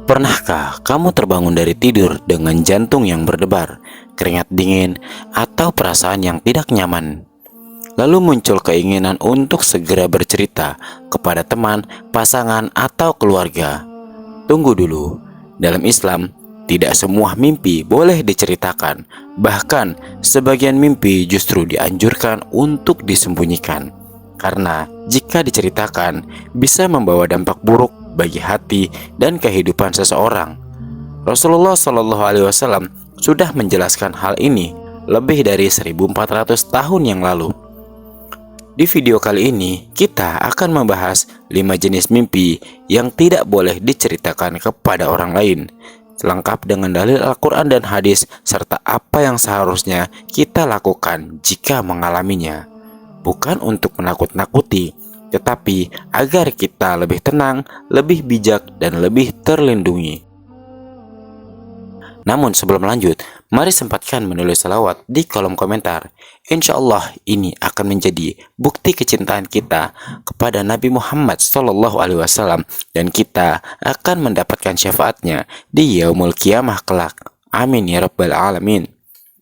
Pernahkah kamu terbangun dari tidur dengan jantung yang berdebar, keringat dingin, atau perasaan yang tidak nyaman? Lalu muncul keinginan untuk segera bercerita kepada teman, pasangan, atau keluarga. Tunggu dulu, dalam Islam, tidak semua mimpi boleh diceritakan. Bahkan, sebagian mimpi justru dianjurkan untuk disembunyikan. Karena jika diceritakan, bisa membawa dampak buruk bagi hati dan kehidupan seseorang. Rasulullah Shallallahu Alaihi Wasallam sudah menjelaskan hal ini lebih dari 1400 tahun yang lalu. Di video kali ini, kita akan membahas 5 jenis mimpi yang tidak boleh diceritakan kepada orang lain, lengkap dengan dalil Al-Quran dan hadis, serta apa yang seharusnya kita lakukan jika mengalaminya. Bukan untuk menakut-nakuti, tetapi agar kita lebih tenang, lebih bijak, dan lebih terlindungi. Namun sebelum lanjut, mari sempatkan menulis selawat di kolom komentar. Insya Allah ini akan menjadi bukti kecintaan kita kepada Nabi Muhammad SAW, dan kita akan mendapatkan syafaatnya di yaumul qiyamah kelak. Amin ya rabbal alamin.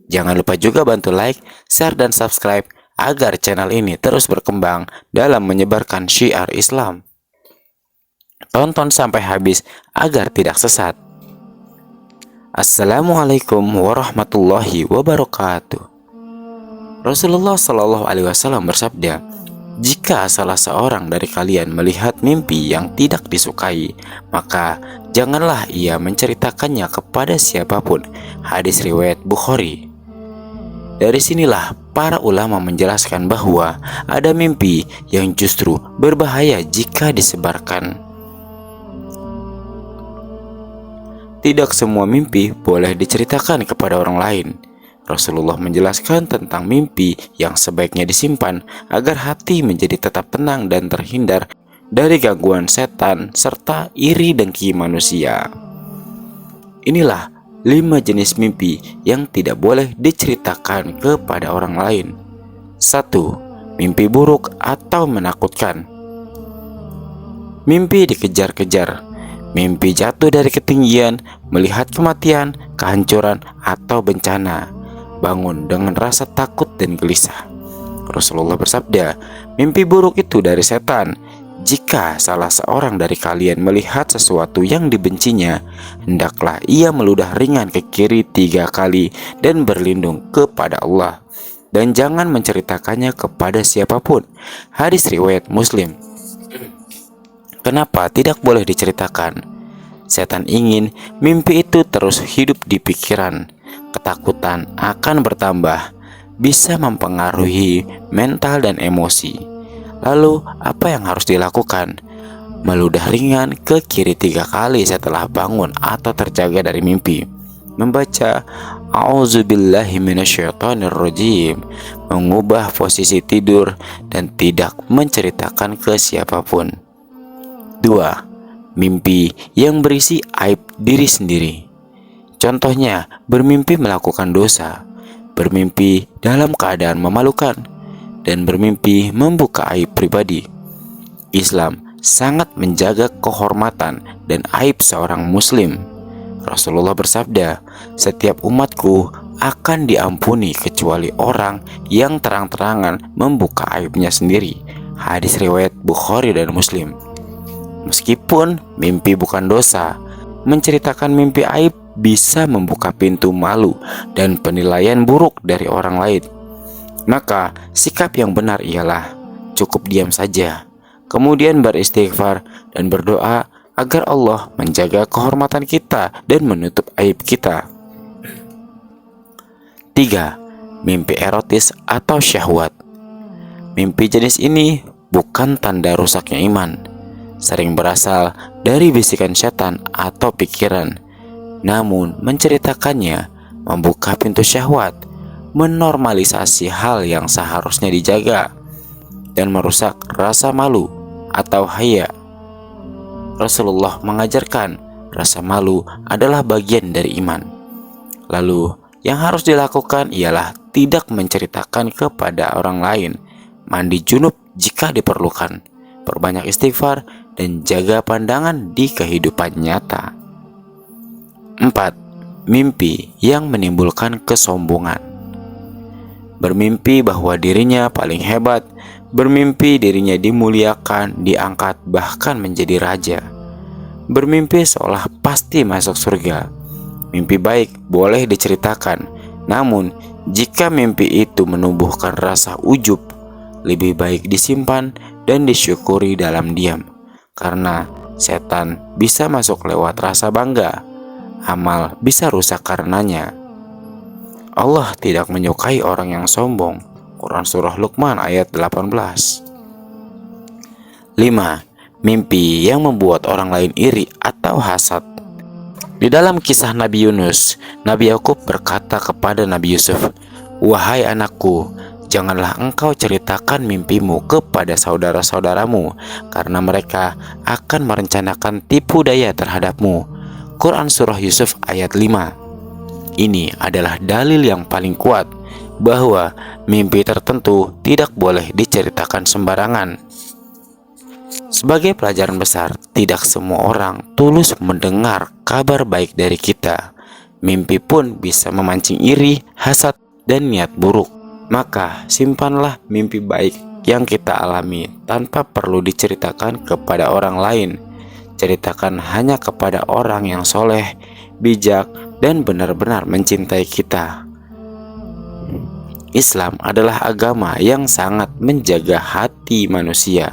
Jangan lupa juga bantu like, share, dan subscribe agar channel ini terus berkembang dalam menyebarkan syiar Islam. Tonton sampai habis agar tidak sesat. Assalamualaikum warahmatullahi wabarakatuh. Rasulullah Shallallahu Alaihi Wasallam bersabda, jika salah seorang dari kalian melihat mimpi yang tidak disukai, maka janganlah ia menceritakannya kepada siapapun. Hadis riwayat Bukhari. Dari sinilah para ulama menjelaskan bahwa ada mimpi yang justru berbahaya jika disebarkan. Tidak semua mimpi boleh diceritakan kepada orang lain. Rasulullah menjelaskan tentang mimpi yang sebaiknya disimpan agar hati menjadi tetap tenang dan terhindar dari gangguan setan serta iri dengki manusia. Inilah 5 jenis mimpi yang tidak boleh diceritakan kepada orang lain. 1. Mimpi buruk atau menakutkan. Mimpi dikejar-kejar, mimpi jatuh dari ketinggian, melihat kematian, kehancuran, atau bencana. Bangun dengan rasa takut dan gelisah. Rasulullah bersabda, mimpi buruk itu dari setan. Jika salah seorang dari kalian melihat sesuatu yang dibencinya, hendaklah ia meludah ringan ke kiri 3 kali dan berlindung kepada Allah. Dan jangan menceritakannya kepada siapapun. Hadis riwayat Muslim. Kenapa tidak boleh diceritakan? Setan ingin mimpi itu terus hidup di pikiran. Ketakutan akan bertambah, bisa mempengaruhi mental dan emosi. Lalu apa yang harus dilakukan? Meludah ringan ke kiri 3 kali setelah bangun atau terjaga dari mimpi. Membaca A'udzubillahi minasyaitonirrajim, mengubah posisi tidur dan tidak menceritakan ke siapapun. 2. Mimpi yang berisi aib diri sendiri. Contohnya, bermimpi melakukan dosa, bermimpi dalam keadaan memalukan, dan bermimpi membuka aib pribadi. Islam sangat menjaga kehormatan dan aib seorang muslim. Rasulullah bersabda, setiap umatku akan diampuni kecuali orang yang terang-terangan membuka aibnya sendiri. Hadis riwayat Bukhari dan Muslim. Meskipun mimpi bukan dosa, menceritakan mimpi aib bisa membuka pintu malu dan penilaian buruk dari orang lain. Maka sikap yang benar ialah cukup diam saja, kemudian beristighfar dan berdoa agar Allah menjaga kehormatan kita dan menutup aib kita. 3. Mimpi erotis atau syahwat. Mimpi jenis ini bukan tanda rusaknya iman. Sering berasal dari bisikan setan atau pikiran. Namun menceritakannya membuka pintu syahwat, menormalisasi hal yang seharusnya dijaga, dan merusak rasa malu atau haya. Rasulullah mengajarkan rasa malu adalah bagian dari iman. Lalu yang harus dilakukan ialah tidak menceritakan kepada orang lain, mandi junub jika diperlukan, perbanyak istighfar, dan jaga pandangan di kehidupan nyata. 4. Mimpi yang menimbulkan kesombongan. Bermimpi bahwa dirinya paling hebat, bermimpi dirinya dimuliakan, diangkat, bahkan menjadi raja. Bermimpi seolah pasti masuk surga. Mimpi baik boleh diceritakan, namun jika mimpi itu menumbuhkan rasa ujub, lebih baik disimpan dan disyukuri dalam diam, karena setan bisa masuk lewat rasa bangga. Amal bisa rusak karenanya. Allah tidak menyukai orang yang sombong. Quran Surah Luqman ayat 18. 5. Mimpi yang membuat orang lain iri atau hasad. Di dalam kisah Nabi Yunus, Nabi Yakub berkata kepada Nabi Yusuf, "Wahai anakku, janganlah engkau ceritakan mimpimu kepada saudara-saudaramu, karena mereka akan merencanakan tipu daya terhadapmu." Quran Surah Yusuf ayat 5. Ini adalah dalil yang paling kuat bahwa mimpi tertentu tidak boleh diceritakan sembarangan. Sebagai pelajaran besar, tidak semua orang tulus mendengar kabar baik dari kita. Mimpi pun bisa memancing iri, hasad, dan niat buruk. Maka simpanlah mimpi baik yang kita alami tanpa perlu diceritakan kepada orang lain. Ceritakan hanya kepada orang yang soleh, bijak, dan benar-benar mencintai kita. Islam adalah agama yang sangat menjaga hati manusia.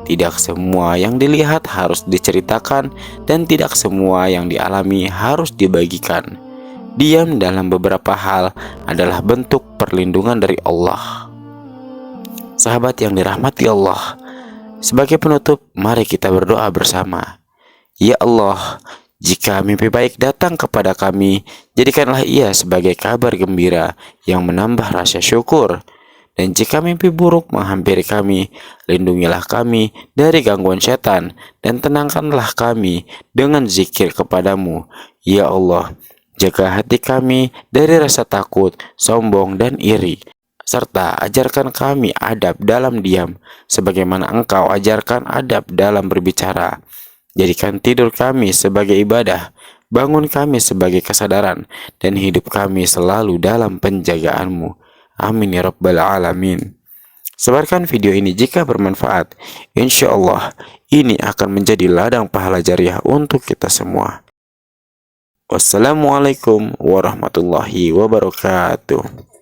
Tidak semua yang dilihat harus diceritakan, dan tidak semua yang dialami harus dibagikan. Diam dalam beberapa hal adalah bentuk perlindungan dari Allah. Sahabat yang dirahmati Allah, sebagai penutup, mari kita berdoa bersama. Ya Allah, jika mimpi baik datang kepada kami, jadikanlah ia sebagai kabar gembira yang menambah rasa syukur. Dan jika mimpi buruk menghampiri kami, lindungilah kami dari gangguan setan, dan tenangkanlah kami dengan zikir kepadamu. Ya Allah, jaga hati kami dari rasa takut, sombong, dan iri, serta ajarkan kami adab dalam diam, sebagaimana Engkau ajarkan adab dalam berbicara. Jadikan tidur kami sebagai ibadah, bangun kami sebagai kesadaran, dan hidup kami selalu dalam penjagaan-Mu. Amin ya Rabbal Alamin. Sebarkan video ini jika bermanfaat. Insya Allah ini akan menjadi ladang pahala jariah untuk kita semua. Wassalamualaikum warahmatullahi wabarakatuh.